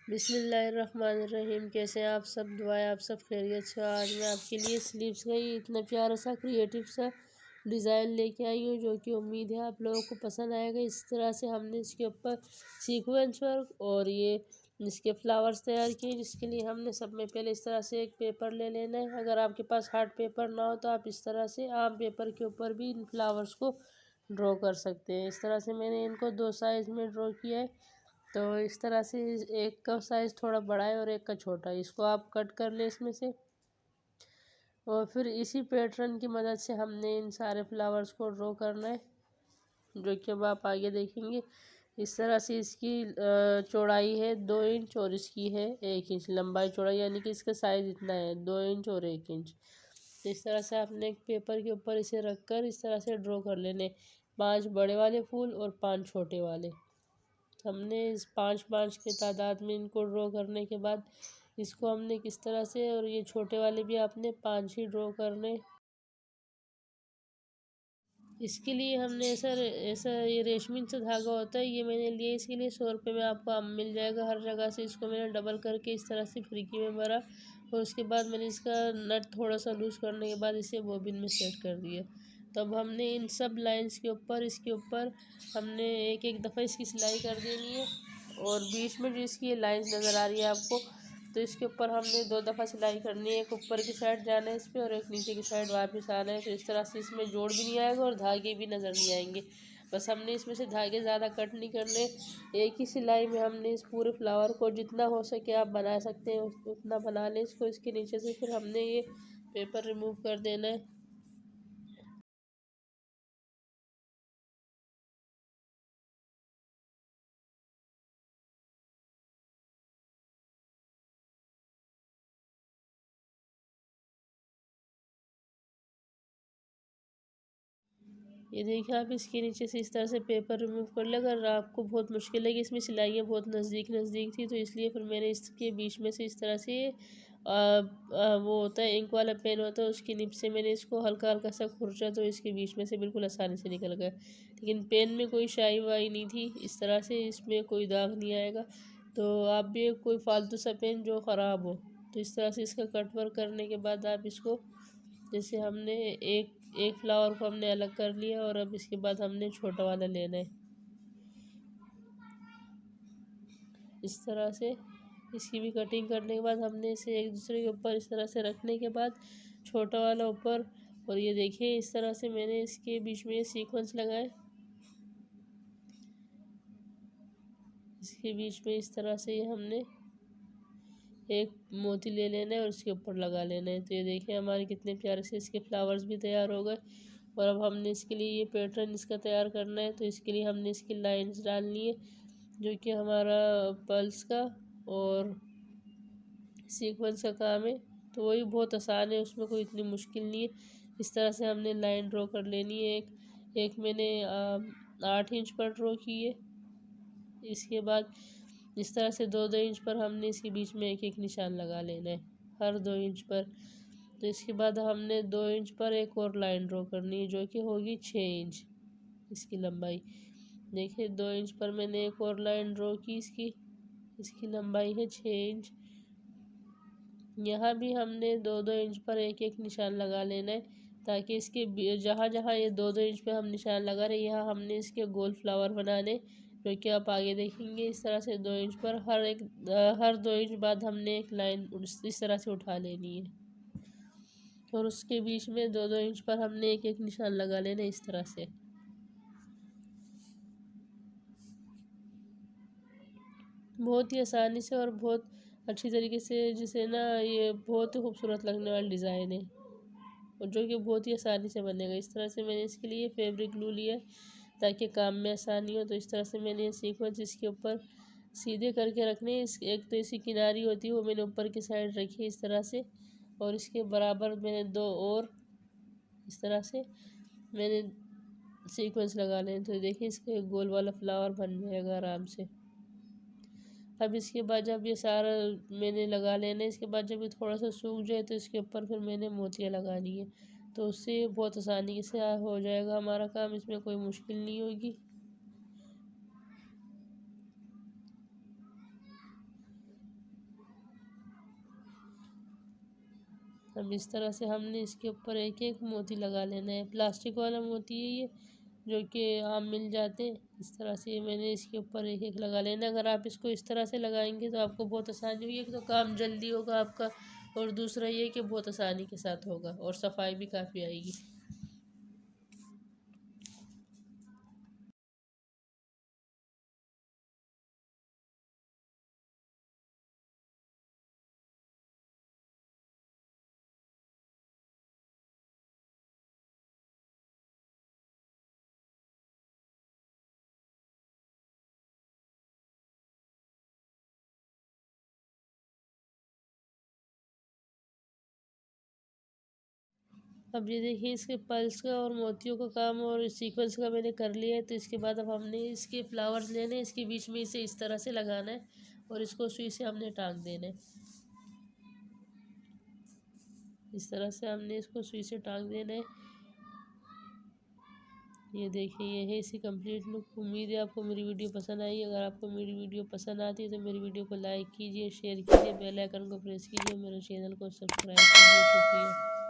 बिस्मिल्लाहिर्रहमानिर्रहीम। कैसे हैं आप सब? दुआएं आप सब खैरियत से। आज मैं आपके लिए स्लीव्स का ही इतना प्यारा सा क्रिएटिव सा डिज़ाइन लेके आई हूँ, जो कि उम्मीद है आप लोगों को पसंद आएगा। इस तरह से हमने इसके ऊपर सीक्वेंस वर्क और ये इसके फ्लावर्स तैयार किए, जिसके लिए हमने सब में पहले इस तरह से एक पेपर ले लेना है। अगर आपके पास हार्ड पेपर ना हो तो आप इस तरह से आम पेपर के ऊपर भी इन फ्लावर्स को ड्रॉ कर सकते हैं। इस तरह से मैंने इनको दो साइज़ में ड्रॉ किया है। तो इस तरह से एक का साइज़ थोड़ा बड़ा है और एक का छोटा है, इसको आप कट कर ले इसमें से। और फिर इसी पैटर्न की मदद से हमने इन सारे फ्लावर्स को ड्रॉ करना है, जो कि अब आप आगे देखेंगे। इस तरह से इसकी चौड़ाई है 2 इंच और इसकी है 1 इंच लंबाई चौड़ाई, यानी कि इसका साइज़ इतना है 2 इंच और 1 इंच। तो इस तरह से आपने एक पेपर के ऊपर इसे रख कर इस तरह से ड्रॉ कर लेने 5 बड़े वाले फूल और 5 छोटे वाले। हमने इस 5-5 के तादाद में इनको ड्रॉ करने के बाद इसको हमने किस तरह से, और ये छोटे वाले भी आपने 5 ही ड्रॉ करने। इसके लिए हमने ऐसा ऐसा ये रेशमी सा धागा होता है, ये मैंने लिए इसके लिए 100 रुपये में आपको मिल जाएगा हर जगह से। इसको मैंने डबल करके इस तरह से फिरकी में भरा और उसके बाद मैंने इसका नट थोड़ा सा लूज़ करने के बाद इसे बॉबिन में सेट कर दिया। तब हमने इन सब लाइंस के ऊपर इसके ऊपर हमने एक एक दफ़ा इसकी सिलाई कर देनी है। और बीच में जो इसकी ये लाइंस नज़र आ रही है आपको, तो इसके ऊपर हमने 2 दफ़ा सिलाई करनी है। एक ऊपर की साइड जाना है इस पर और एक नीचे की साइड वापस आना है। तो इस तरह से इसमें जोड़ भी नहीं आएगा और धागे भी नज़र नहीं आएंगे। बस हमने इसमें से धागे ज़्यादा कट नहीं करने, एक ही सिलाई में हमने इस पूरे फ्लावर को जितना हो सके आप बना सकते हैं उतना बना लें इसको। इसके नीचे से फिर हमने ये पेपर रिमूव कर देना है। ये देखिए आप इसके नीचे से इस तरह से पेपर रिमूव कर ले। अगर आपको बहुत मुश्किल लगी, इसमें सिलाइयाँ बहुत नज़दीक नज़दीक थी, तो इसलिए फिर मैंने इसके बीच में से इस तरह से वो होता है इंक वाला पेन होता है, उसकी निब से मैंने इसको हल्का हल्का सा खुरचा, तो इसके बीच में से बिल्कुल आसानी से निकल गया। लेकिन पेन में कोई शाई वाई नहीं थी, इस तरह से इसमें कोई दाग नहीं आएगा। तो आप भी कोई फालतू सा पेन जो ख़राब हो, तो इस तरह से इसका कट वर्क करने के बाद आप इसको, जैसे हमने एक एक फ्लावर को हमने अलग कर लिया और अब इसके बाद हमने छोटा वाला लेना है। इस तरह से इसकी भी कटिंग करने के बाद हमने इसे एक दूसरे के ऊपर इस तरह से रखने के बाद छोटा वाला ऊपर, और ये देखिए इस तरह से मैंने इसके बीच में सीक्वेंस लगाए। इसके बीच में इस तरह से ये हमने एक मोती ले लेना है और इसके ऊपर लगा लेना है। तो ये देखिए हमारे कितने प्यारे से इसके फ्लावर्स भी तैयार हो गए। और अब हमने इसके लिए ये पैटर्न इसका तैयार करना है, तो इसके लिए हमने इसकी लाइंस डालनी है, जो कि हमारा पल्स का और सीक्वेंस का काम है। तो वही बहुत आसान है, उसमें कोई इतनी मुश्किल नहीं है। इस तरह से हमने लाइन ड्रॉ कर लेनी है। एक एक मैंने 8 इंच पर ड्रॉ की है। इसके बाद इस तरह से 2-2 इंच पर हमने इसके बीच में एक एक निशान लगा लेना है हर 2 इंच पर। तो इसके बाद हमने 2 इंच पर एक और लाइन ड्रॉ करनी है, जो कि होगी 6 इंच इसकी लंबाई। देखिए 2 इंच पर मैंने एक और लाइन ड्रॉ की, इसकी इसकी लंबाई है 6 इंच। यहाँ भी हमने 2-2 इंच पर एक एक निशान लगा लेना है, ताकि इसके जहाँ जहाँ ये 2-2 इंच पे हम निशान लगा रहे हैं, यहाँ हमने इसके गोल फ्लावर बनाने, जो कि आप आगे देखेंगे। इस तरह से 2 इंच पर हर 2 इंच बाद हमने एक लाइन इस तरह से उठा लेनी है और उसके बीच में 2-2 इंच पर हमने एक एक निशान लगा लेना इस तरह से। बहुत ही आसानी से और बहुत अच्छी तरीके से, जिसे ना ये बहुत ही खूबसूरत लगने वाला डिज़ाइन है और जो कि बहुत ही आसानी से बनेगा। इस तरह से मैंने इसके लिए फैब्रिक ग्लू लिया ताकि काम में आसानी हो। तो इस तरह से मैंने ये सीक्वेंस इसके ऊपर सीधे करके रखने। इस एक तो इसकी किनारी होती है वो मैंने ऊपर की साइड रखी है इस तरह से, और इसके बराबर मैंने 2 और इस तरह से मैंने सीक्वेंस लगा लें। तो देखिए इसके गोल वाला फ्लावर बन जाएगा आराम से। अब इसके बाद जब ये सारा मैंने लगा लेना, इसके बाद जब ये थोड़ा सा सूख जाए तो इसके ऊपर फिर मैंने मोतियाँ लगानी है। तो उससे बहुत आसानी से हो जाएगा हमारा काम, इसमें कोई मुश्किल नहीं होगी। अब इस तरह से हमने इसके ऊपर एक एक मोती लगा लेना है। प्लास्टिक वाला मोती है ये, जो कि आम मिल जाते हैं। इस तरह से मैंने इसके ऊपर एक एक लगा लेना। अगर आप इसको इस तरह से लगाएंगे तो आपको बहुत आसानी हुई, एक तो काम जल्दी होगा आपका, और दूसरा ये कि बहुत आसानी के साथ होगा और सफाई भी काफ़ी आएगी। अब ये देखिए, इसके पल्स का और मोतियों का काम और सीक्वेंस का मैंने कर लिया है। तो इसके बाद अब हमने इसके फ्लावर्स लेने हैं, इसके बीच में इसे इस तरह से लगाना है और इसको सुई से हमने टांग देना है। इस तरह से हमने इसको सुई से टांग देना है। ये देखिए, ये है इसकी कंप्लीट लुक। उम्मीद है आपको मेरी वीडियो पसंद आई। अगर आपको मेरी वीडियो पसंद आती है तो मेरी वीडियो को लाइक कीजिए, शेयर कीजिए, बेल आइकन को प्रेस कीजिए, मेरे चैनल को सब्सक्राइब कीजिए। शुक्रिया।